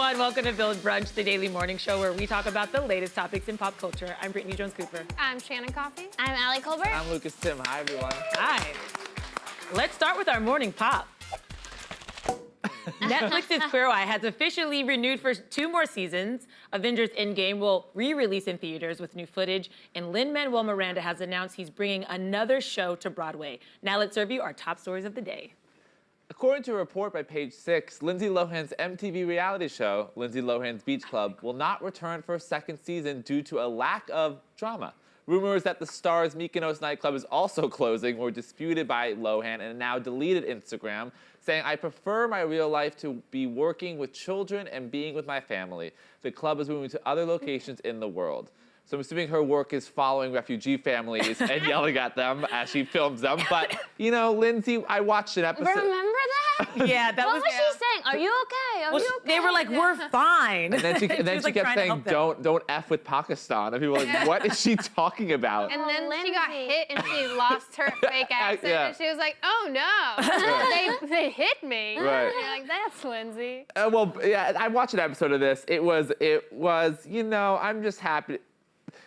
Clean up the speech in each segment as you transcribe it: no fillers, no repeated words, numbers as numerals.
everyone. Welcome to Build Brunch, the daily morning show where we talk about the latest topics in pop culture. I'm Brittany Jones-Cooper. I'm Shannon Coffey. I'm Allie Colbert. I'm Lucas Tim. Hi, everyone. Hi. Let's start with our morning pop. Netflix's Queer Eye has officially renewed for 2 more seasons. Avengers Endgame will re-release in theaters with new footage, and Lin-Manuel Miranda has announced he's bringing another show to Broadway. Now let's serve you our top stories of the day. According to a report by Page 6, Lindsay Lohan's MTV reality show, Lindsay Lohan's Beach Club, will not return for a 2nd season due to a lack of drama. Rumors that the star's Mykonos nightclub is also closing were disputed by Lohan and now deleted Instagram, saying, "I prefer my real life to be working with children and being with my family. The club is moving to other locations in the world." So I'm assuming her work is following refugee families and yelling at them as she films them. But, you know, Lindsay, I watched an episode. Remember that? Yeah, that what was... was she saying? Are you okay? Are you okay? They were like, we're fine. And then she kept saying, don't F with Pakistan. And people were like, what is she talking about? And then Lindsay. she got hit and she lost her fake accent. Yeah. And she was like, oh no, they hit me. Right. And you're like, that's Lindsay. Well, yeah, I watched an episode of this. It was, you know, I'm just happy.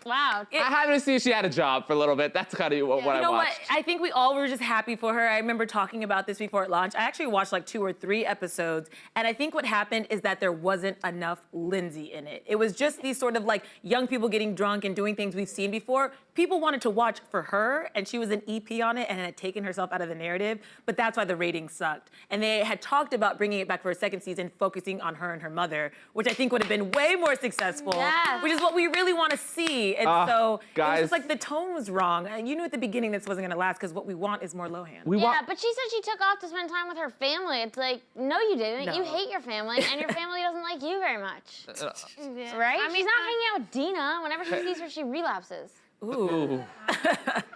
Wow. I'm happy to see she had a job for a little bit. That's kind of what I You know what? watched. I think we all were just happy for her. I remember talking about this before it launched. I actually watched like 2 or 3 episodes, and I think what happened is that there wasn't enough Lindsay in it. It was just these sort of like young people getting drunk and doing things we've seen before. People wanted to watch for her, and she was an EP on it and had taken herself out of the narrative, but that's why the ratings sucked. And they had talked about bringing it back for a 2nd season, focusing on her and her mother, which I think would have been way more successful, Yes. which is what we really want to see. And so it was just like the tone was wrong. And you knew at the beginning this wasn't going to last because what we want is more Lohan. Yeah, but she said she took off to spend time with her family. It's like, no, you didn't. No. You hate your family, and your family doesn't like you very much. Yeah. Right? I mean, She's not hanging out with Dina. Whenever she sees her, she relapses. Ooh.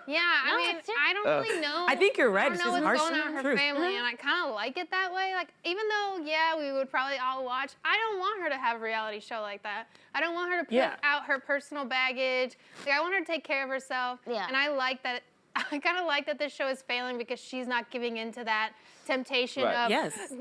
Yeah, No, I mean, it's serious. I don't really know. I think you're right. I It's don't know just what's harsh going on in her truth. family, and I kind of like it that way. Like, even though, yeah, we would probably all watch, I don't want her to have a reality show like that. I don't want her to put out her personal baggage. Like, I want her to take care of herself. Yeah. And I like that. I kind of like that this show is failing because she's not giving into that temptation of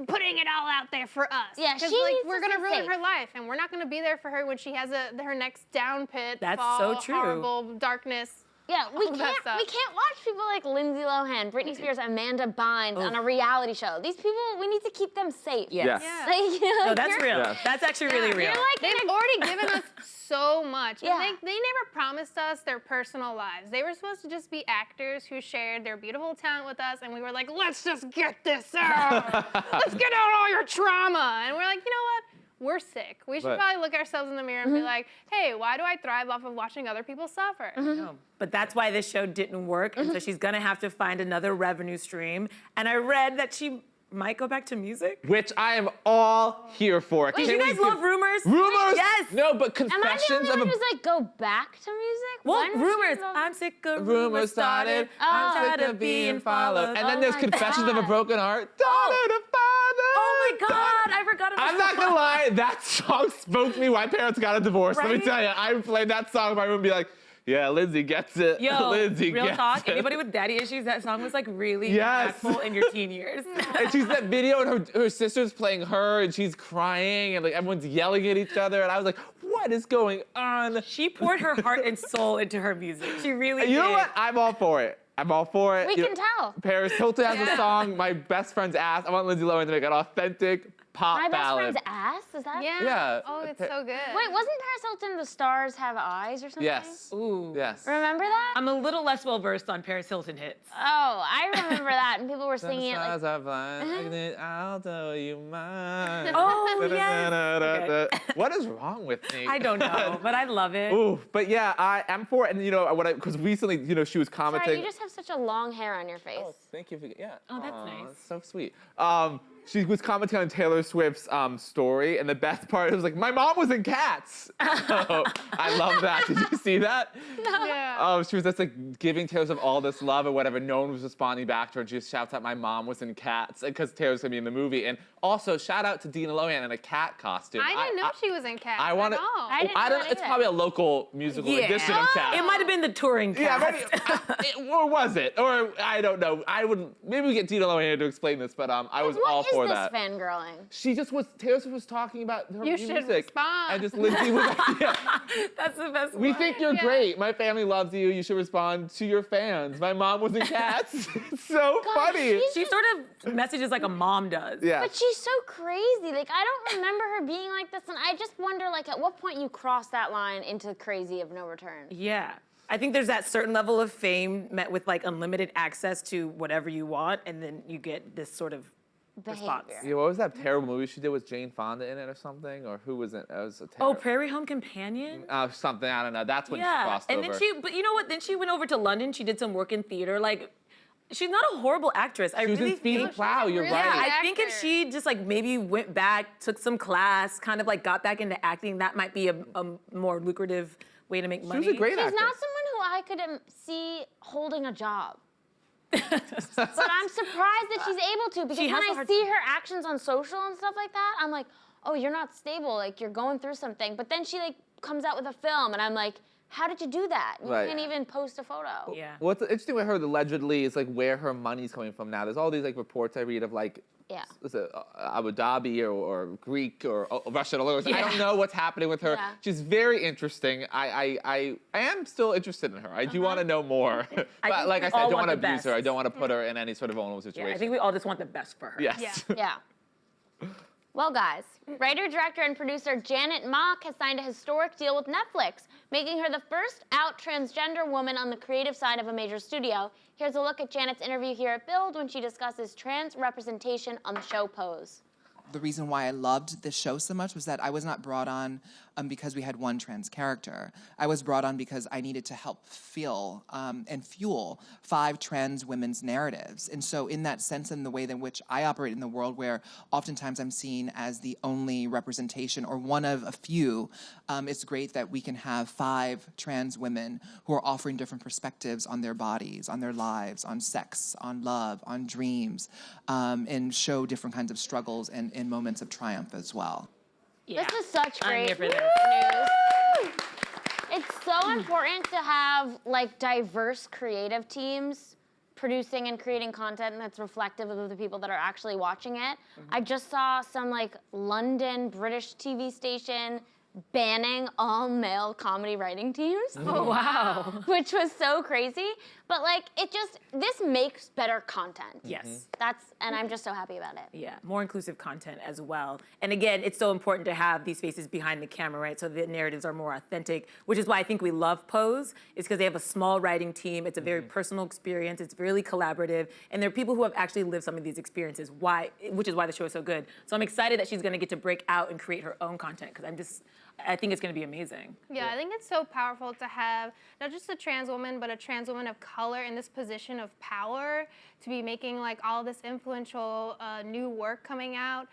putting it all out there for us. Yeah, because she like needs we're to gonna stay ruin safe. her life, and we're not gonna be there for her when she has her next down pit. That's fall, so true. Horrible darkness. Yeah, we All that stuff. can't watch people like Lindsay Lohan, Britney Spears, Amanda Bynes on a reality show. These people, we need to keep them safe. Yes. Yeah. Like, you know, No, that's real. Yeah. That's actually really real. You're like They've already given us so much. Yeah. And they never promised us their personal lives. They were supposed to just be actors who shared their beautiful talent with us, and we were like, let's just get this out. Let's get out all your trauma. And we're like, you know what? We're sick. We should probably look ourselves in the mirror and be like, hey, why do I thrive off of watching other people suffer? No, but that's why this show didn't work, and so she's gonna have to find another revenue stream. And I read that she might go back to music. Which I am all here for. Wait, you guys love rumors? Rumors? Yes. No, but Am I the confessions only of one a... who's like, go back to music? Well, When was she rumors. involved? I'm sick of Rumors started. Oh. I'm sick of being followed. And then Oh there's my Confessions of a God. Broken Heart. Daughter to father. Oh my God, I forgot about I'm not gonna lie, that song spoke to me. My parents got a divorce. Let me Right? tell you, I would play that song in my room and be like, yeah, Lindsay gets it. Yo, Lindsay real gets talk, it. anybody with daddy issues, that song was like really Yes. impactful in your teen years. And she's in that video and her sister's playing her and she's crying and like everyone's yelling at each other. And I was like, what is going on? She poured her heart and soul into her music. She really did. You know what? I'm all for it. I'm all for it. We You can know, tell. Paris Hilton has a song, My Best Friend's Ass. I want Lindsay Lohan to make an authentic pop My best ballad. friend's ass? Is that? Yeah. Yeah. Oh, it's so good. Wait, wasn't Paris Hilton The Stars Have Eyes or something? Yes. Ooh. Yes. Remember that? I'm a little less well versed on Paris Hilton hits. Oh, I remember that, and people were singing it like. Stars are blind, I'll tell you mine. Oh, yes. Okay. What is wrong with me? I don't know, but I love it. Ooh, but yeah, I'm for it. And you know, because recently, you know, she was commenting. Sorry, you just have such a long hair on your face. Oh, thank you. Yeah. Oh, that's Aw, nice. That's so sweet. She was commenting on Taylor Swift's story, and the best part was like, my mom was in Cats. Oh, I love that. Did you see that? No. Yeah. Oh, she was just like giving Taylor Swift all this love or whatever. No one was responding back to her. And she just shouts out, my mom was in Cats, because Taylor's gonna be in the movie. And also, shout out to Dina Lohan in a cat costume. I didn't know she was in Cats I want at to. all. I didn't know that It's either. probably a local musical edition of Cats. It might have been the touring Yeah, cast. maybe, or was it? Or I don't know. Maybe we get Dina Lohan here to explain this, but I was all before is this that. fangirling? She just was, Taylor Swift was talking about her You music. should respond. And just Lindsay was like, yeah, That's the best we one. think you're great. My family loves you. You should respond to your fans. My mom was in Cats. It's so funny. She sort of messages like a mom does. Yeah. But she's so crazy. Like, I don't remember her being like this, and I just wonder, like, at what point you cross that line into crazy of no return. Yeah. I think there's that certain level of fame met with like unlimited access to whatever you want, and then you get this sort of response. Behavior. Yeah, what was that terrible movie she did with Jane Fonda in it or something? Or who was in it? It was a Oh, terrible. Prairie Home Companion? Something, I don't know. That's when she Yeah. crossed And over. then but you know what? Then she went over to London. She did some work in theater. Like, she's not a horrible actress. I She was really in Speed think. and Plow, you're really right. Yeah, I think if actor. she just like maybe went back, took some class, kind of like got back into acting, that might be a more lucrative way to make money. She was a great She's actress. not someone who I could see holding a job. But I'm surprised that she's able to, because She when has a I hard see her actions on social and stuff like that, I'm like, oh, you're not stable, like you're going through something. But then she like comes out with a film, and I'm like, how did you do that? You Right. can't even post a photo. Yeah. What's interesting with her allegedly is like where her money's coming from now. There's all these like reports I read of like, Yeah. is it Abu Dhabi or Greek or Russian? I don't know what's happening with her. Yeah. She's very interesting. I am still interested in her. I do want to know more. But think like we I said, I all don't want want to the abuse her. I best. don't want to put her in any sort of vulnerable Yeah, situation. I think we all just want the best for her. Yes. Yeah. Yeah. Well, guys, writer, director, and producer Janet Mock has signed a historic deal with Netflix, making her the first out transgender woman on the creative side of a major studio. Here's a look at Janet's interview here at Build when she discusses trans representation on the show Pose. The reason why I loved this show so much was that I was not brought on because we had one trans character. I was brought on because I needed to help feel and fuel 5 trans women's narratives. And so in that sense, in the way in which I operate in the world, where oftentimes I'm seen as the only representation or one of a few, it's great that we can have 5 trans women who are offering different perspectives on their bodies, on their lives, on sex, on love, on dreams, and show different kinds of struggles and moments of triumph as well. Yeah. This is such I'm great here for this. news. It's so important to have like diverse creative teams producing and creating content that's reflective of the people that are actually watching it. I just saw some like London British TV station banning all male comedy writing teams. Oh, wow. Which was so crazy. But like this makes better content. Yes. And I'm just so happy about it. Yeah, more inclusive content as well. And again, it's so important to have these faces behind the camera, right? So the narratives are more authentic, which is why I think we love Pose, is because they have a small writing team. It's a very personal experience. It's really collaborative. And there are people who have actually lived some of these experiences, which is why the show is so good. So I'm excited that she's gonna get to break out and create her own content, because I think it's gonna be amazing. Yeah, I think it's so powerful to have not just a trans woman, but a trans woman of color in this position of power to be making like all this influential new work coming out.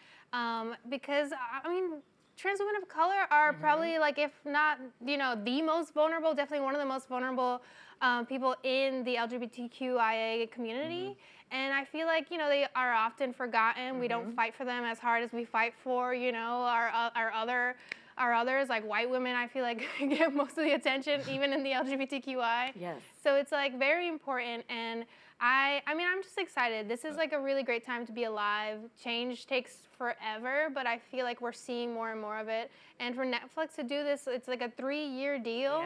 Because I mean, trans women of color are probably like, if not, the most vulnerable, definitely one of the most vulnerable people in the LGBTQIA community. And I feel like, they are often forgotten. We don't fight for them as hard as we fight for, our others, like white women, I feel like get most of the attention, even in the LGBTQI. Yes. So it's like very important, and I'm just excited. This is like a really great time to be alive. Change takes forever, but I feel like we're seeing more and more of it. And for Netflix to do this, it's like a 3-year deal,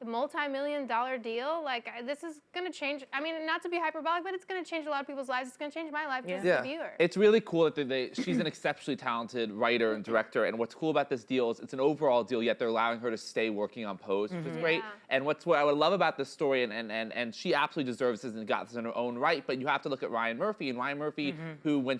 a multi-million-dollar deal. Like this is gonna change. I mean, not to be hyperbolic, but it's gonna change a lot of people's lives. It's gonna change my life as a viewer. It's really cool that she's an exceptionally talented writer and director. And what's cool about this deal is it's an overall deal, yet they're allowing her to stay working on Pose, which is great. Yeah. And what I would love about this story, and she absolutely deserves this and got this in her own right, but you have to look at Ryan Murphy. And Ryan Murphy, who when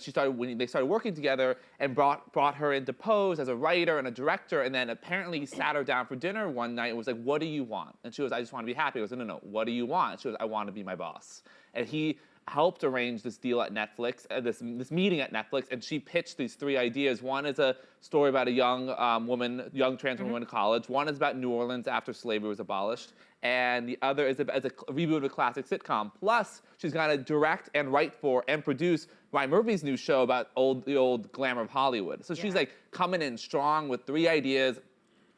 they started working together and brought her into Pose as a writer and a director, and then apparently he sat her down for dinner one night and was like, "What do you want?" And she goes, "I just want to be happy." He goes, "No, what do you want?" She goes, "I want to be my boss." And he helped arrange this deal at Netflix, this meeting at Netflix, and she pitched these 3 ideas. One is a story about a young trans woman in college. One is about New Orleans after slavery was abolished. And the other is a reboot of a classic sitcom. Plus, she's going to direct and write for and produce Ryan Murphy's new show about the old glamour of Hollywood. So she's like coming in strong with 3 ideas,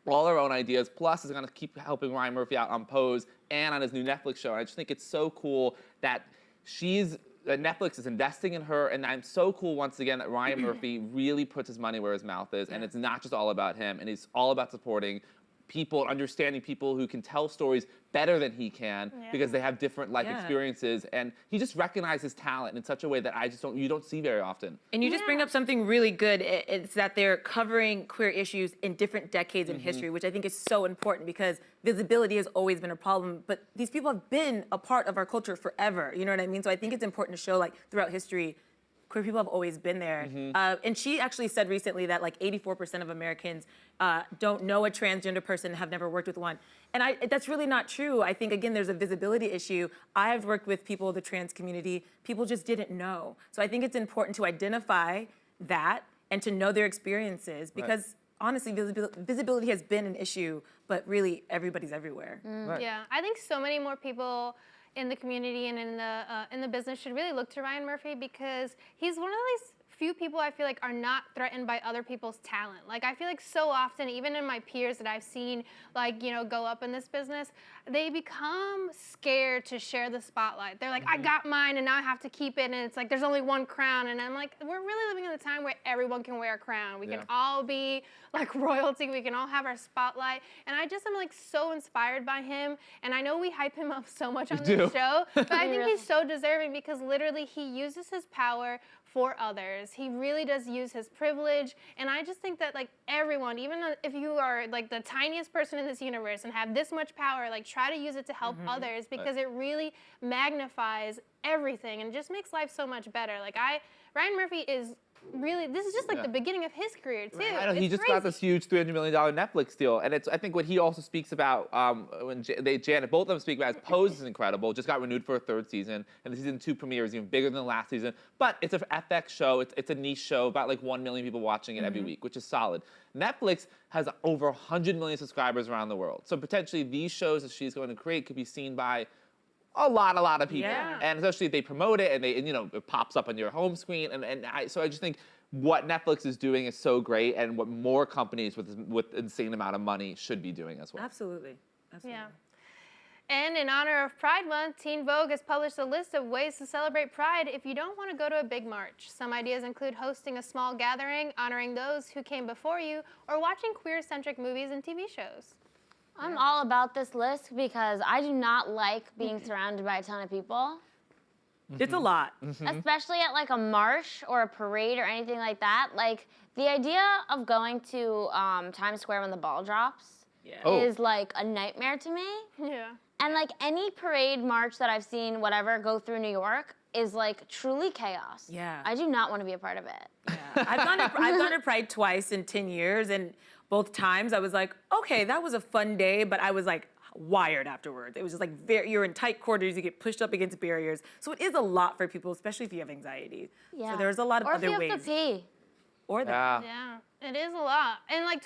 all her own ideas, plus is going to keep helping Ryan Murphy out on Pose and on his new Netflix show. And I just think it's so cool that she's Netflix is investing in her, and I'm so cool once again that Ryan Murphy really puts his money where his mouth is, and it's not just all about him, and it's all about supporting people, understanding people who can tell stories better than he can because they have different life experiences, and he just recognizes talent in such a way that you don't see very often. And you just bring up something really good. It's that they're covering queer issues in different decades in history, which I think is so important because visibility has always been a problem, but these people have been a part of our culture forever, you know what I mean? So I think it's important to show, like, throughout history, queer people have always been there. And she actually said recently that like 84% of Americans don't know a transgender person, have never worked with one. And that's really not true. I think, again, there's a visibility issue. I've worked with people of the trans community. People just didn't know. So I think it's important to identify that and to know their experiences because honestly, visibility has been an issue, but really everybody's everywhere. Yeah, I think so many more people in the community and in the business should really look to Ryan Murphy because he's one of these few people I feel like are not threatened by other people's talent. Like I feel like so often, even in my peers that I've seen, like, you know, go up in this business, they become scared to share the spotlight. They're like, I got mine and now I have to keep it, and it's like there's only one crown, and I'm like, we're really living in a time where everyone can wear a crown. We can all be like royalty. We can all have our spotlight, and I just am like so inspired by him. And I know we hype him up so much on this show, but I think he's so deserving because literally he uses his power for others. He really does use his privilege, and I just think that like everyone, even if you are like the tiniest person in this universe and have this much power, like try to use it to help others because it really magnifies everything and just makes life so much better. Like Ryan Murphy is really, this is just like the beginning of his career too. I know, he just got this huge $300 million Netflix deal, and I think what he also speaks about, when Janet, both of them speak about, is Pose is incredible, just got renewed for a third season, and the season 2 premiere is even bigger than the last season, but it's an FX show, it's a niche show, about like 1 million people watching it every week, which is solid. Netflix has over 100 million subscribers around the world, so potentially these shows that she's going to create could be seen by a lot of people, and especially if they promote it and it pops up on your home screen, so I just think what Netflix is doing is so great, and what more companies with insane amount of money should be doing as well. Absolutely. Yeah. And in honor of Pride Month, Teen Vogue has published a list of ways to celebrate Pride if you don't want to go to a big march. Some ideas include hosting a small gathering, honoring those who came before you, or watching queer-centric movies and TV shows. I'm all about this list because I do not like being surrounded by a ton of people. It's a lot. Especially at like a march or a parade or anything like that. Like the idea of going to Times Square when the ball drops is like a nightmare to me. Yeah. And like any parade, march that I've seen, whatever, go through New York is like truly chaos. Yeah. I do not want to be a part of it. Yeah. I've gone to Pride twice in 10 years, and both times I was like, okay, that was a fun day, but I was like wired afterwards. It was just like you're in tight quarters, you get pushed up against barriers. So it is a lot for people, especially if you have anxiety. Yeah. So there's a lot of or other if you ways. have to pee. Or that. Yeah, it is a lot. And like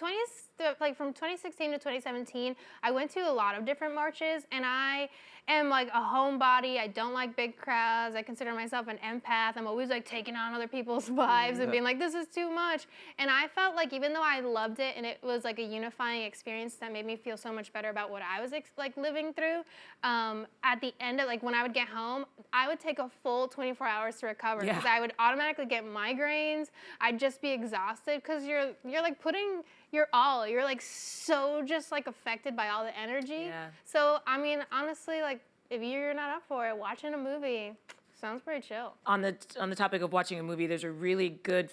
from 2016 to 2017, I went to a lot of different marches, and I am like a homebody. I don't like big crowds. I consider myself an empath. I'm always like taking on other people's vibes and being like, this is too much. And I felt like even though I loved it and it was like a unifying experience that made me feel so much better about what I was like living through, at the end of like when I would get home, I would take a full 24 hours to recover because I would automatically get migraines. I'd just be exhausted because you're like putting your all. You're like so just like affected by all the energy. Yeah. So I mean, honestly, like if you're not up for it, watching a movie sounds pretty chill. On the topic of watching a movie, there's a really good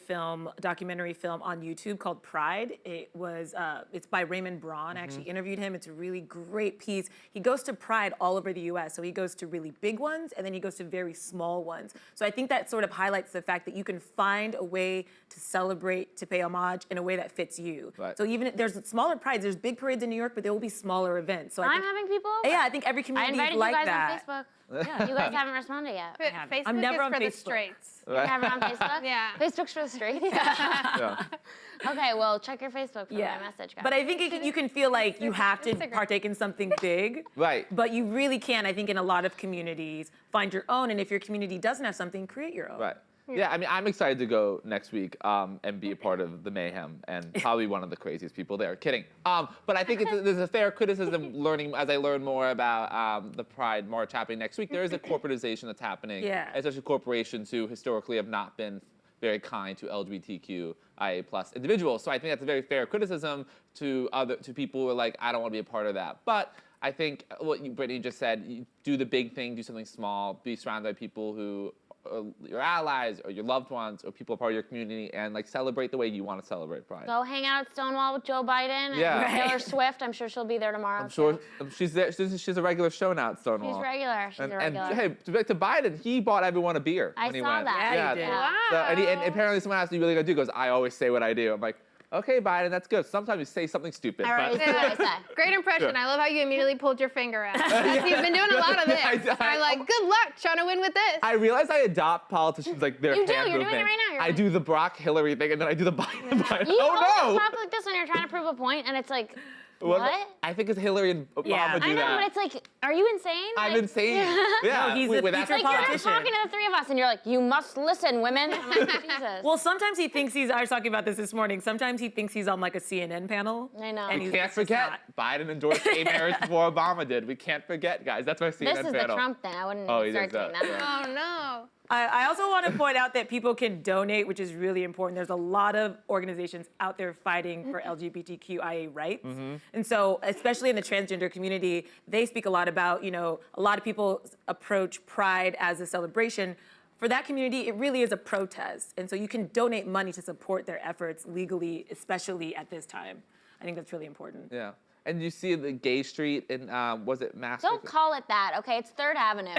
documentary film on YouTube called Pride. It's by Raymond Braun. I actually interviewed him. It's a really great piece. He goes to Pride all over the US. So he goes to really big ones, and then he goes to very small ones. So I think that sort of highlights the fact that you can find a way to celebrate, to pay homage in a way that fits you. Right. So even if there's smaller prides, there's big parades in New York, but there will be smaller events. So I'm having people over. Yeah, I think every I community invited is like you guys that. on Facebook. Yeah. You guys haven't responded yet. Facebook I'm never is on for the Facebook. straights. You're never on Facebook? Yeah. Facebook's for the straights? Yeah. Okay, well, check your Facebook for my message, guys. But I think you can feel like you have to partake in something big. Right. But you really can, I think, in a lot of communities, find your own. And if your community doesn't have something, create your own. Right. Yeah, I mean, I'm excited to go next week and be a part of the mayhem and probably one of the craziest people there. Kidding. But I think there's a fair criticism learning as I learn more about the Pride March happening next week. There is a corporatization that's happening, especially corporations who historically have not been very kind to LGBTQIA+ individuals. So I think that's a very fair criticism to people who are like, I don't want to be a part of that. But I think what Brittany just said, you do the big thing, do something small, be surrounded by people who are your allies or your loved ones or people part of your community, and like celebrate the way you want to celebrate Pride. Go hang out at Stonewall with Joe Biden Yeah. and Taylor Swift. I'm sure she'll be there tomorrow. I'm sure she's there. She's a regular show now at Stonewall. She's regular. She's a regular. And hey, to Biden, he bought everyone a beer I when he saw went. that. Yeah, he did. Wow. So, and apparently someone asked, "You really gonna do?" He goes, "I always say what I do." I'm like, okay, Biden, that's good. Sometimes you say something stupid. All right, But see what I say. Great impression. I love how you immediately pulled your finger out. You've been doing a lot of this. I'm like, good luck trying to win with this. I realize I adopt politicians like their You do, hand you're doing movement. it right now, you're I right. do the Brock Hillary thing, and then I do the Biden. You always Oh talk like this when you're trying to prove a point, and it's like, no! what? I think it's Hillary and Obama Yeah. do I know, that. but it's like, are you insane? I'm Like- insane. Yeah, No, he's wait, the that's future Like, you're politician. talking to the three of us, and you're like, you must listen, women. I'm like, Jesus. Well, sometimes he thinks I was talking about this morning. Sometimes he thinks he's on like a CNN panel. I know. And We he's Can't just forget, not. Biden endorsed gay marriage before Obama did. We can't forget, guys. That's my CNN This is the panel. Trump thing. I wouldn't Oh, he start does doing that, that. Oh no. I also want to point out that people can donate, which is really important. There's a lot of organizations out there fighting for LGBTQIA rights. And so, especially in the transgender community, they speak a lot about, a lot of people approach Pride as a celebration. For that community, it really is a protest. And so you can donate money to support their efforts legally, especially at this time. I think that's really important. Yeah. And you see the gay street in, was it Master? Don't call it that, okay? It's 3rd Avenue.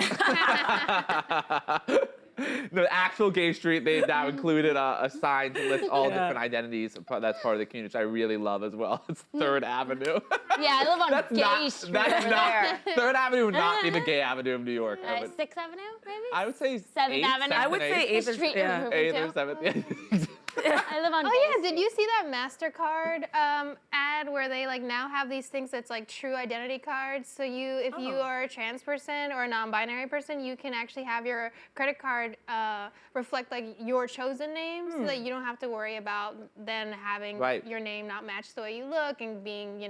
The actual gay street, they now included a sign to list all different identities. That's part of the community, which I really love as well. It's 3rd Avenue. Yeah, I live on Gay Street over there. 3rd Avenue would not be the gay avenue of New York. 6th Avenue, maybe? I would say 7th 8th, Avenue? I would say 8th or Street yeah. number 8th two. or 7th. I live on Gay Oh yeah, Street. did you see that MasterCard ad where they like now have these things that's like true identity cards? So if you are a trans person or a non-binary person, you can actually have your credit card reflect like your chosen name, so that you don't have to worry about then having your name not match the way you look and being,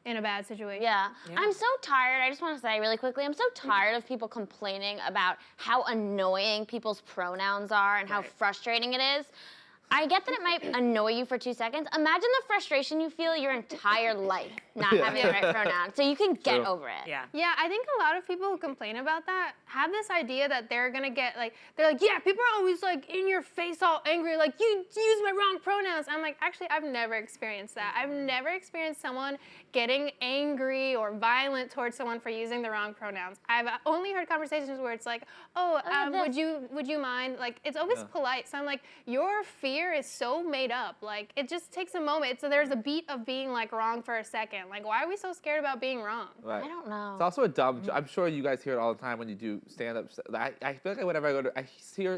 in a bad situation. Yeah. I'm so tired. I just want to say really quickly, I'm so tired of people complaining about how annoying people's pronouns are and how frustrating it is. I get that it might annoy you for 2 seconds. Imagine the frustration you feel your entire life not having the right pronoun, so you can get over it. Yeah. Yeah, I think a lot of people who complain about that have this idea that they're gonna get they're like, yeah, people are always like in your face all angry, like you use my wrong pronouns. I'm like, actually, I've never experienced that. I've never experienced someone getting angry or violent towards someone for using the wrong pronouns. I've only heard conversations where it's like, oh, would you mind? Like, it's always polite. So I'm like, your fear is so made up. Like, it just takes a moment. So there's a beat of being like wrong for a second. Like, why are we so scared about being wrong? Right. I don't know. It's also a dumb. I'm sure you guys hear it all the time when you do stand-up. I feel like whenever I go to,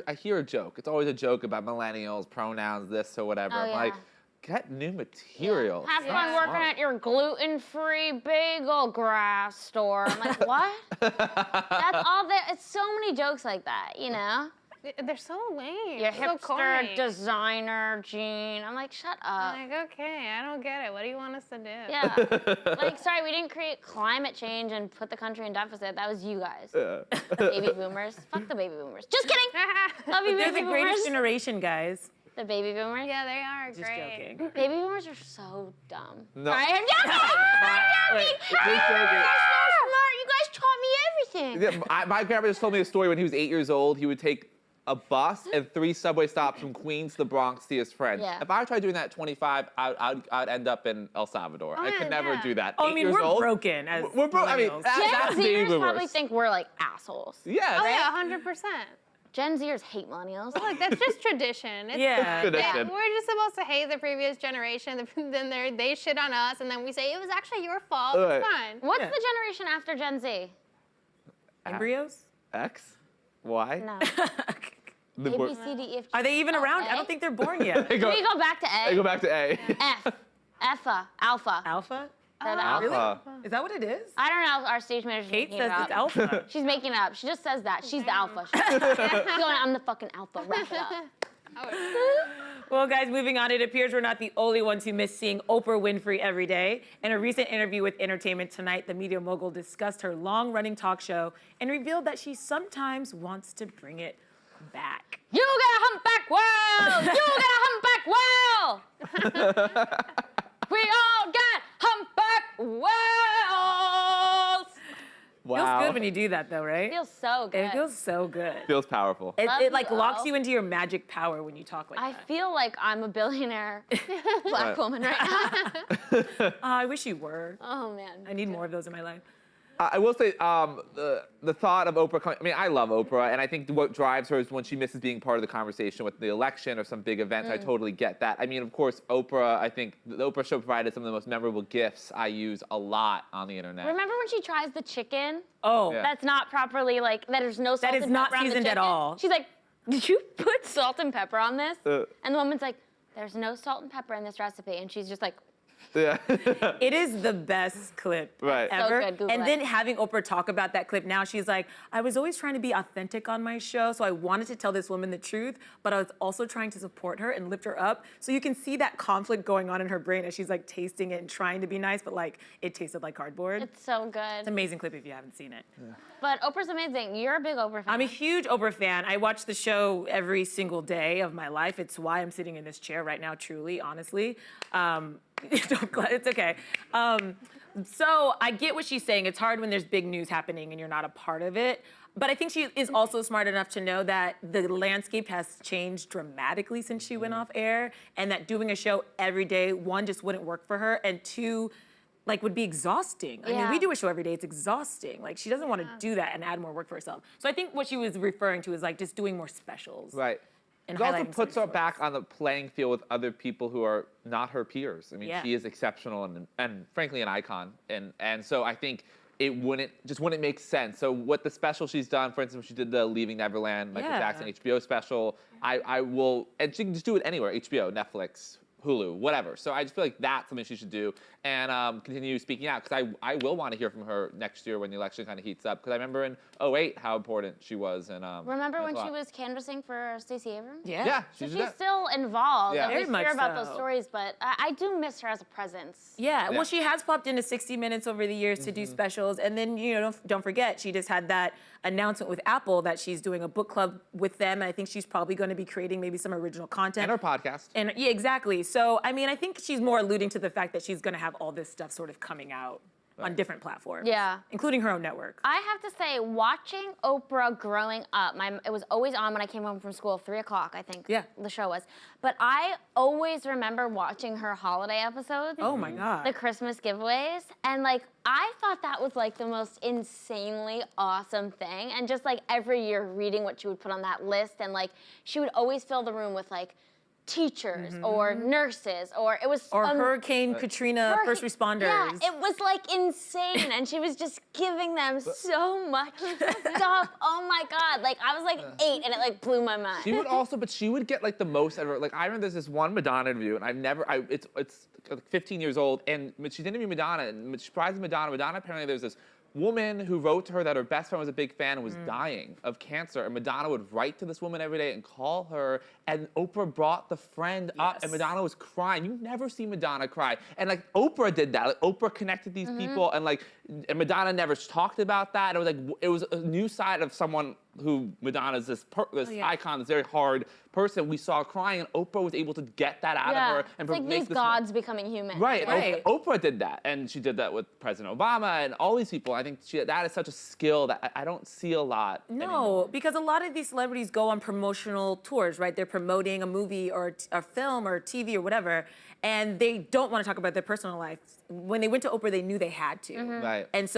I hear a joke. It's always a joke about millennials, pronouns, this or whatever. Oh, I'm yeah. like, get new material. Have It's fun not working at your gluten-free bagel grass store. I'm like, what? That's all there. It's so many jokes like that, They're so lame. Your so hipster corny. designer jean. I'm like, shut up. I'm like, okay, I don't get it. What do you want us to do? Yeah. Like, sorry, we didn't create climate change and put the country in deficit. That was you guys. Baby boomers. Fuck the baby boomers. Just kidding. Love you, They're baby the boomers. greatest generation, guys. The baby boomers. Yeah, they are Just great. joking. Baby boomers are so dumb. No. Sorry, I'm joking. I'm Wait, joking. just joking. You're so smart. You guys taught me everything. Yeah, my grandpa just told me a story when he was 8 years old. He would take a bus and 3 subway stops from Queens to the Bronx to see his friend. Yeah. If I tried doing that at 25, I'd end up in El Salvador. I could never do that. Oh, 8 I mean, years we're old, broken as We're broke. I mean, millennials. that's Gen baby Zers boomers. probably think we're like assholes. Yes. Oh yeah, 100%. Gen Zers hate millennials. Look, that's just tradition. It's Yeah. Tradition. Yeah, we're just supposed to hate the previous generation. Then they shit on us, and then we say it was actually your fault. Right. It's fine. What's Yeah. the generation after Gen Z? Embryos? X? Y? No. The A, word- B, C, D, E, F, G. Are they even Oh, around? A? I don't think they're born yet. They Can we go back to A? They go back to A. F. Alpha. Alpha? They're the Oh, alpha. Alpha. Is that what it is? I don't know. Our stage manager's Kate making says it it's up. alpha. She's making it up. She just says that. She's the alpha. She's going, I'm the fucking alpha. Wrap it up. Well, guys, moving on, it appears we're not the only ones who miss seeing Oprah Winfrey every day. In a recent interview with Entertainment Tonight, the media mogul discussed her long-running talk show and revealed that she sometimes wants to bring it back. You got humpback whale! You got humpback whale! We all got humpback whales! Feels good when you do that, though, right? Feels so good. It feels so good. Feels powerful. Love It like you, locks Elle. you into your magic power when you talk like I that. feel like I'm a billionaire black woman right now. Oh, I wish you were. Oh man. I need more of those in my life. I will say, the thought of Oprah coming, I mean, I love Oprah, and I think what drives her is when she misses being part of the conversation with the election or some big event. I totally get that. I mean, of course, Oprah, I think the Oprah show provided some of the most memorable gifts I use a lot on the internet. Remember when she tries the chicken? Oh, Yeah. That's not properly like, there's no salt is and not pepper on the seasoned at chicken. all. She's like, did you put salt and pepper on this? Uh. And the woman's like, there's no salt and pepper in this recipe. And she's just like, Yeah. it is the best clip Right. ever. good, Google and it. then having Oprah talk about that clip now, she's like, I was always trying to be authentic on my show, so I wanted to tell this woman the truth, but I was also trying to support her and lift her up. So you can see that conflict going on in her brain as she's like tasting it and trying to be nice, but like it tasted like cardboard. it's so It's good. an amazing clip if you haven't seen it. But Oprah's amazing. You're a big Oprah fan. I'm a huge Oprah fan. I watch the show every single day of my life. It's why I'm sitting in this chair right now, truly, honestly. It's okay. So I get what she's saying. It's hard when there's big news happening and you're not a part of it. But I think she is also smart enough to know that the landscape has changed dramatically since she went off air, and that doing a show every day, one, just wouldn't work for her, and two, like would be exhausting. I mean, Yeah. we do a show every day, it's exhausting. Like she doesn't want to do that and add more work for herself. So I think what she was referring to is like just doing more specials. Right. And It also highlighting puts her certain back on the playing field with other people who are not her peers. I mean, Yeah. she is exceptional and frankly an icon. And so I think it wouldn't make sense. So what the special she's done, for instance, she did the Leaving Neverland, Michael Yeah. Jackson HBO special. I will, and she can just do it anywhere, HBO, Netflix, Hulu, whatever. So I just feel like that's something she should do and continue speaking out, because I will want to hear from her next year when the election kind of heats up, because I remember in 2008 how important she was. And Remember when meant a she lot. was canvassing for Stacey Abrams? Yeah. Yeah, So she she's did that. still involved. Yeah. And Very we much hear about so. those stories, but I do miss her as a presence. Yeah, Yeah. well, she has popped into 60 Minutes over the years to do specials. And then, you know, don't forget, she just had that announcement with Apple that she's doing a book club with them. And I think she's probably going to be creating maybe some original content. And her podcast. And yeah, exactly. So, I mean, I think she's more alluding to the fact that she's going to have all this stuff sort of coming out on different platforms. Yeah. Including her own network. I have to say, watching Oprah growing up, it was always on when I came home from school, 3 o'clock, I think Yeah. the show was. But I always remember watching her holiday episodes. Oh my God. The Christmas giveaways. And like, I thought that was like the most insanely awesome thing. And just like every year reading what she would put on that list, and like, she would always fill the room with like teachers or nurses, or it was Or Hurricane Katrina first responders. Yeah, it was like insane, and she was just giving them so much stuff. Oh my God, like I was like 8, and it like blew my mind. She would also, but she would get like the most ever. Like I remember there's this one Madonna interview, and it's like 15 years old, and she's interviewing Madonna, and she surprises Madonna. Madonna apparently there's this woman who wrote to her that her best friend was a big fan and was dying of cancer, and Madonna would write to this woman every day and call her, and Oprah brought the friend up, and Yes. Madonna was crying. You never see Madonna cry, and like Oprah did that. Like Oprah connected these people, and like, and Madonna never talked about that. And it was a new side of someone who Madonna's this icon, this very hard person. We saw her crying, and Oprah was able to get that out of her and it's like make these this gods becoming human. Right, and Right. Oprah did that, and she did that with President Obama and all these people. I think that is such a skill that I don't see a lot. anymore. No, because a lot of these celebrities go on promotional tours, right? They're promoting a movie or a film or TV or whatever, and they don't want to talk about their personal life. When they went to Oprah, they knew they had to. Right. And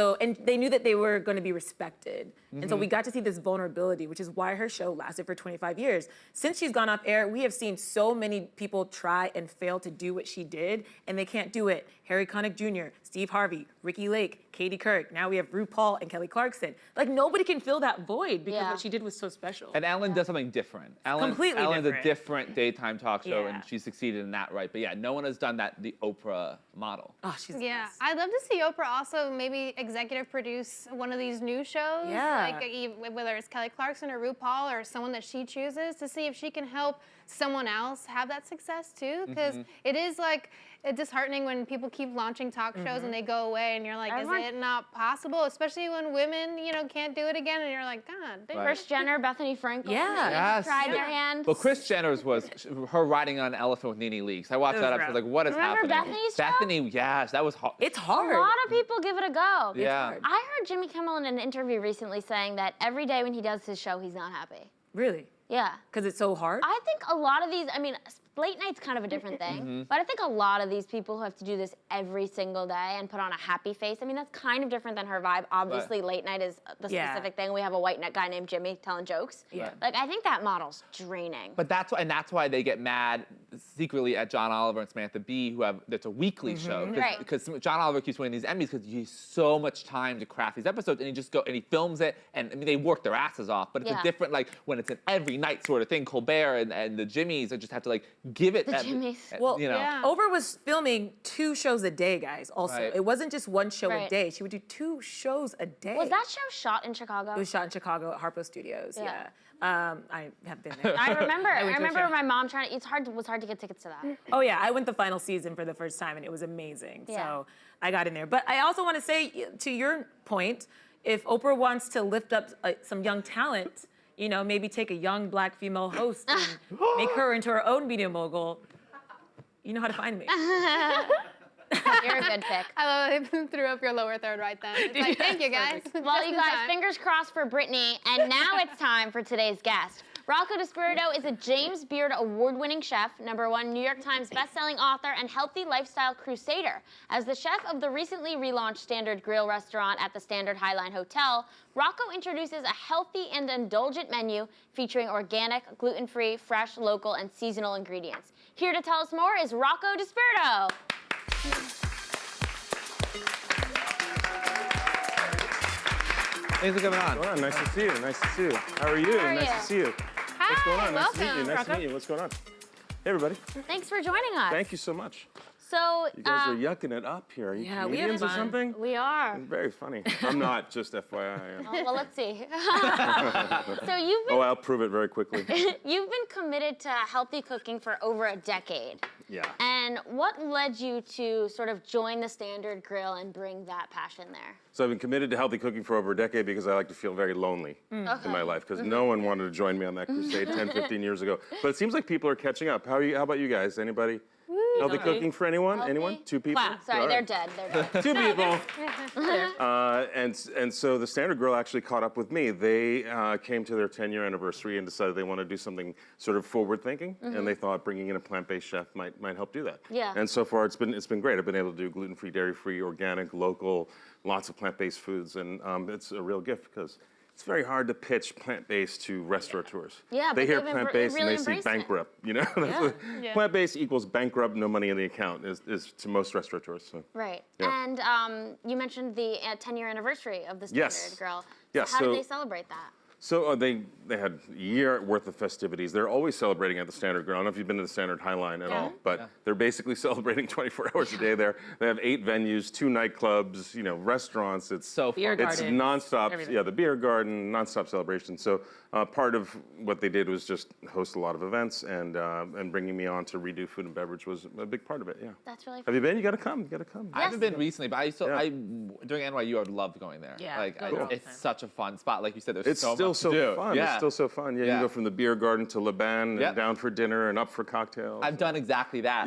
they knew that they were going to be respected. And so we got to see this vulnerability, which is why her show lasted for 25 years. Since she's she's gone off air, we have seen so many people try and fail to do what she did, and they can't do it. Harry Connick Jr., Steve Harvey, Ricky Lake, Katie Couric. Now we have RuPaul and Kelly Clarkson. Like, nobody can fill that void because Yeah. what she did was so special. And Ellen does something different. Ellen's Completely a different daytime talk show, Yeah. and she succeeded in that, right? But yeah, no one has done that the Oprah model. Oh, she's the Yeah, best. I'd love to see Oprah also maybe executive produce one of these new shows. Yeah. Like whether it's Kelly Clarkson or RuPaul or someone that she chooses, to see if she can help someone else have that success too. Because it is like disheartening when people keep launching talk shows and they go away, and you're like, Everyone- is it not possible? Especially when women, can't do it again, and you're like, God, damn. Right. Kris Jenner, Bethany Frankel. Yeah. Yes. Tried their hand. Well, Kris Jenner's was her riding on an elephant with Nene Leakes. I watched It that was episode, rough. like, what is Remember happening? Bethany's show? Bethany, yes, that was hard. It's A hard. lot of people give it a go. Yeah. hard. I heard Jimmy Kimmel in an interview recently saying that every day when he does his show, he's not happy. Really? Yeah. Because it's so hard? I think a lot of these, I mean, late night's kind of a different thing, but I think a lot of these people who have to do this every single day and put on a happy face, I mean, that's kind of different than her vibe. Obviously, late night is the Yeah. specific thing. We have a white guy named Jimmy telling jokes. Yeah. Like, I think that model's draining. But that's why they get mad secretly at John Oliver and Samantha Bee, that's a weekly show. Right. Because John Oliver keeps winning these Emmys because he has so much time to craft these episodes, and he films it, and I mean, they work their asses off. But it's Yeah. a different, like, when it's an every night sort of thing. Colbert and the Jimmys, they just have to like give it. The Jimmys. Well, Yeah. Oprah was filming 2 shows a day, guys, also. Right. It wasn't just 1 show a Right. day. She would do 2 shows a day. Was that show shot in Chicago? It was shot in Chicago at Harpo Studios, Yeah. I have been there. I remember. I went to a remember show. my mom trying to. It was hard to get tickets to that. Oh yeah, I went the final season for the first time, and it was amazing. Yeah. So I got in there. But I also want to say, to your point, if Oprah wants to lift up some young talent, maybe take a young Black female host and make her into her own media mogul, you know how to find me. You're a good pick. I love they threw up your lower third right then. It's like, thank you guys. Well, Just you in guys, time. fingers crossed for Brittany. And now it's time for today's guest. Rocco DiSpirito is a James Beard award-winning chef, #1 New York Times bestselling author, and healthy lifestyle crusader. As the chef of the recently relaunched Standard Grill restaurant at the Standard Highline Hotel, Rocco introduces a healthy and indulgent menu featuring organic, gluten-free, fresh, local, and seasonal ingredients. Here to tell us more is Rocco DiSpirito. Thanks for coming on. What's going on? Nice to see you. Nice to see you. How are you? How are nice you? to see you. Hi, What's going on? Nice to meet you. welcome. Nice to meet you. What's going on? Hey, everybody. Thanks for joining us. Thank you so much. So, You guys are yucking it up here. Are you Yeah, we have comedians or fun. something? we are. Very funny. I'm not, just FYI. Oh, well, let's see. So you've been Oh, I'll prove it very quickly. You've been committed to healthy cooking for over a decade. Yeah. And what led you to sort of join the Standard Grill and bring that passion there? So I've been committed to healthy cooking for over a decade because I like to feel very lonely in my life because no one wanted to join me on that crusade 10, 15 years ago. But it seems like people are catching up. How about you guys? Anybody? Healthy cooking for anyone? Healthy? Anyone? 2 people? Wow, sorry, All they're right. dead. They're dead. 2 people. There. And so the Standard Grill actually caught up with me. They came to their 10-year anniversary and decided they want to do something sort of forward-thinking, and they thought bringing in a plant-based chef might help do that. Yeah. And so far it's been great. I've been able to do gluten-free, dairy-free, organic, local, lots of plant-based foods, and it's a real gift because it's very hard to pitch plant-based to restaurateurs. Yeah, they but hear they've plant-based really and they see embraced it. bankrupt. You know, Yeah. Plant-based equals bankrupt, no money in the account is to most restaurateurs. So. Right. Yeah. And you mentioned the 10-year anniversary of the Standard Yes. Grill. Yeah, So how so- did they celebrate that? So they had a year worth of festivities. They're always celebrating at the Standard Grill. I don't know if you've been to the Standard Highline at all, but they're basically celebrating 24 hours a day there. They have 8 venues, 2 nightclubs, restaurants. It's So fun. Beer it's garden. nonstop. Everything. Yeah, the beer garden, nonstop celebration. So part of what they did was just host a lot of events, and bringing me on to redo food and beverage was a big part of it. Yeah. That's really Have you been? You got to come. You got to come. I haven't been recently, but Yeah. during NYU I loved going there. Yeah, like go there all the it's time. such a fun spot. Like you said, there's It's so still much so to do. fun. Yeah. It's still so fun. Yeah, Yeah. you go from the beer garden to Leban, Yep. and down for dinner and up for cocktails. I've done exactly that.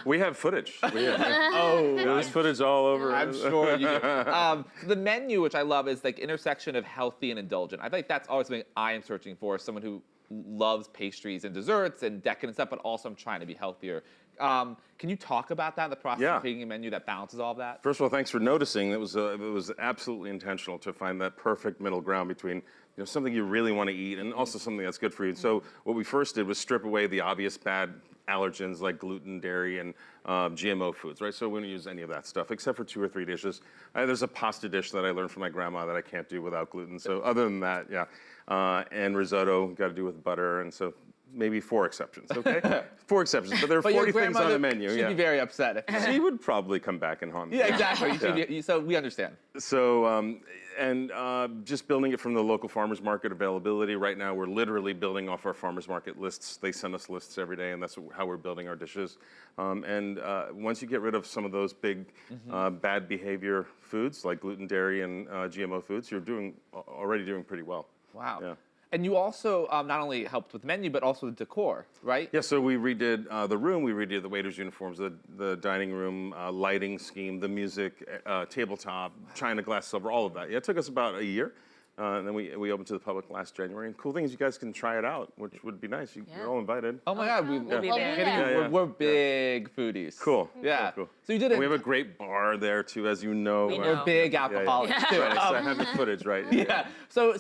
We have footage. Oh, There's footage all over. I'm sure you do. The menu, which I love, is like intersection of healthy and indulgent. I think that's always something I am searching for, someone who loves pastries and desserts and decadent stuff, but also I'm trying to be healthier. Can you talk about that, the process Yeah. of creating a menu that balances all of that? First of all, thanks for noticing. It was absolutely intentional to find that perfect middle ground between something you really want to eat, and also something that's good for you. So what we first did was strip away the obvious bad allergens like gluten, dairy, and GMO foods, right? So we don't use any of that stuff, except for 2 or 3 dishes. There's a pasta dish that I learned from my grandma that I can't do without gluten. So other than that, yeah. And risotto, got to do with butter, and so maybe 4 exceptions, okay? 4 exceptions, but there are 40 things on the menu. She'd be very upset. She would probably come back and haunt me. Yeah, exactly. So we understand. So, just building it from the local farmers market availability. Right now, we're literally building off our farmers market lists. They send us lists every day, and that's how we're building our dishes. Once you get rid of some of those big bad behavior foods like gluten, dairy, and GMO foods, you're already doing pretty well. Wow. Yeah. And you also not only helped with menu, but also the decor, right? Yeah, so we redid the room, we redid the waiters' uniforms, the dining room, lighting scheme, the music, tabletop, china, glass, silver, all of that. Yeah, it took us about a year. And then we opened to the public last January. And cool thing is you guys can try it out, which would be nice. You're all invited. Oh my God, We'll be there. we're big foodies. Cool. Yeah. Cool. So you did it. And we have a great bar there too, as you know. We know. We're big alcoholics too. Right, so I have the footage, right? Yeah. So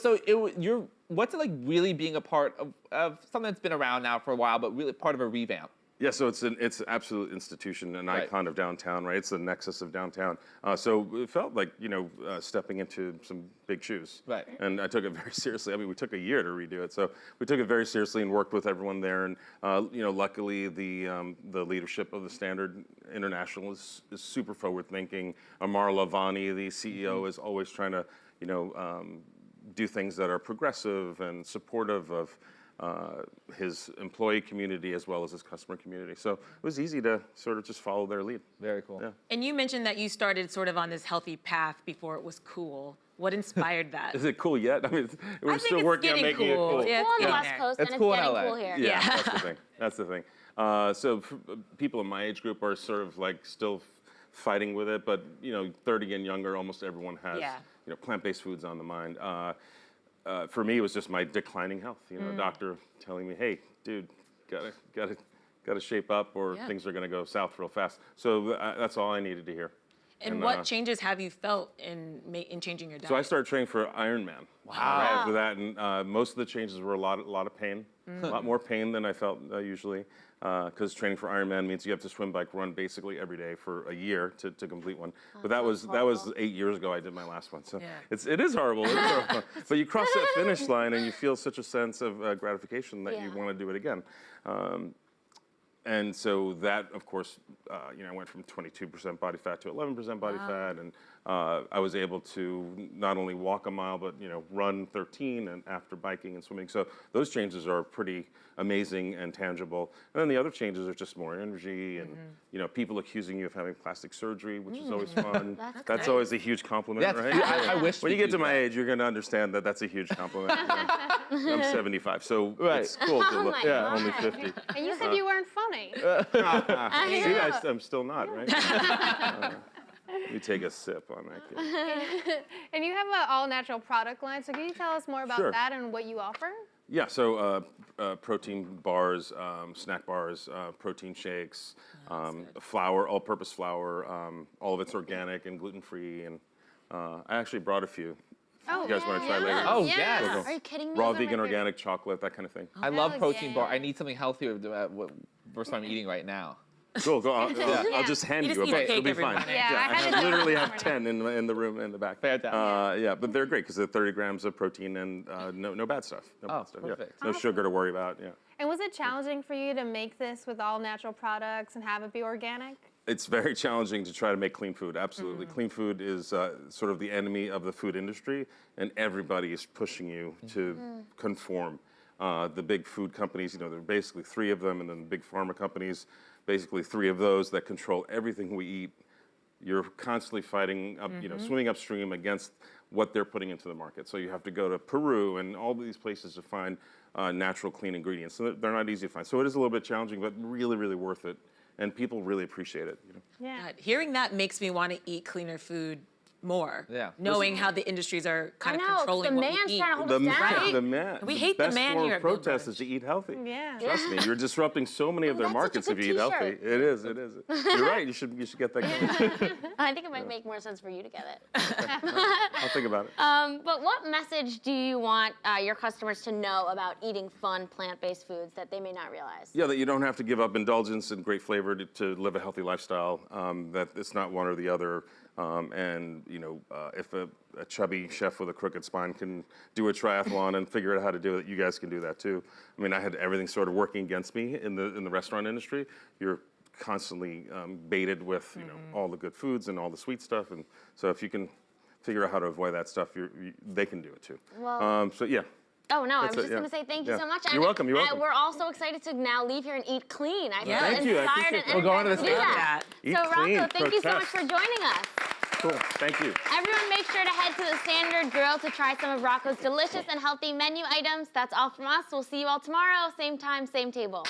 what's it like really being a part of something that's been around now for a while, but really part of a revamp? Yeah, so it's an absolute institution, an icon of downtown, right? It's the nexus of downtown. So it felt like, stepping into some big shoes. Right. And I took it very seriously. I mean, we took a year to redo it. So we took it very seriously and worked with everyone there. And, luckily the leadership of the Standard International is super forward thinking. Amar Lavani, the CEO, is always trying to, do things that are progressive and supportive of his employee community as well as his customer community. So it was easy to sort of just follow their lead. Very cool. Yeah. And you mentioned that you started sort of on this healthy path before it was cool. What inspired that? Is it cool yet? I mean, we're I think still it's working on getting making it cool. Yeah, Cool on the getting West there. Coast, It's and cool it's in getting LA. cool here. Yeah, that's the thing. That's the thing. So people in my age group are sort of like still fighting with it, but 30 and younger, almost everyone has plant-based foods on the mind. For me, it was just my declining health. A doctor telling me, "Hey, dude, gotta shape up, or things are gonna go south real fast." So that's all I needed to hear. And what changes have you felt in changing your diet? So I started training for Ironman. Wow. Right after that, and most of the changes were a lot of pain, a lot more pain than I felt usually, because training for Ironman means you have to swim, bike, run basically every day for a year to complete one. But that was 8 years ago. I did my last one, so it is horrible. It is horrible. But you cross that finish line and you feel such a sense of gratification that you want to do it again. And so that, of course, I went from 22% body fat to 11% body fat, and I was able to not only walk a mile, but run 13, and after biking and swimming. So those changes are pretty amazing and tangible. And then the other changes are just more energy, and people accusing you of having plastic surgery, which is always fun. That's always a huge compliment, right? I wish when you get to my age, you're going to understand that that's a huge compliment. I'm 75, so it's cool to look only 50. And you said you weren't funny. See, I'm still not, right? Let me take a sip on that kid. And you have an all-natural product line, so can you tell us more about that and what you offer? Yeah, so protein bars, snack bars, protein shakes, flour, all-purpose flour. All of it's organic and gluten-free, and I actually brought a few. You guys want to try later? Oh, yes. Are you kidding me? Raw, Those are my vegan, favorite. organic chocolate, that kind of thing. I love Hell protein yeah. bar. I need something healthier versus what I'm eating right now. Cool. I'll just hand You you a just eat bunch. the cake It'll be every fine. morning. Yeah, I had I to do literally it have this 10 in the room in the back. Fantastic. But they're great because they're 30 grams of protein and no bad stuff. No bad stuff. perfect. No sugar to worry about. Yeah. And was it challenging for you to make this with all natural products and have it be organic? It's very challenging to try to make clean food. Absolutely, clean food is sort of the enemy of the food industry, and everybody is pushing you to conform. The big food companies, there are basically 3 of them, and then the big pharma companies, basically 3 of those that control everything we eat. You're constantly fighting, swimming upstream against what they're putting into the market. So you have to go to Peru and all these places to find natural, clean ingredients. So they're not easy to find. So it is a little bit challenging, but really, really worth it. And people really appreciate it. Yeah. God, hearing that makes me want to eat cleaner food more. Yeah. Knowing how the industries are kind of I know, controlling the what we man's eat. trying to hold The, us down. Right? the man. We hate the best man form here of at Good protest Brunch. is to eat healthy. Yeah. Trust me, you're disrupting so many of their that's such a markets if good you eat healthy. t-shirt. It is. You're right. You should get that going. I think it might make more sense for you to get it. I'll think about it. But what message do you want your customers to know about eating fun plant-based foods that they may not realize? Yeah, that you don't have to give up indulgence and great flavor to live a healthy lifestyle. That it's not one or the other. And if a chubby chef with a crooked spine can do a triathlon and figure out how to do it, you guys can do that too. I mean, I had everything sort of working against me in the restaurant industry. You're constantly baited with all the good foods and all the sweet stuff, and so if you can figure out how to avoid that stuff, they can do it too. Well, So yeah. Oh, no, I That's was it, just yeah. going to say thank you Yeah. so much. You're welcome, you're welcome. We're all so excited to now leave here and eat clean. I feel Thank you, I inspired appreciate and that. We're going to energized the do standard. that. Eat So, clean, Rocco, thank you so much protest. for joining us. Cool. Thank you. Everyone make sure to head to the Standard Grill to try some of Rocco's delicious and healthy menu items. That's all from us. We'll see you all tomorrow, same time, same table.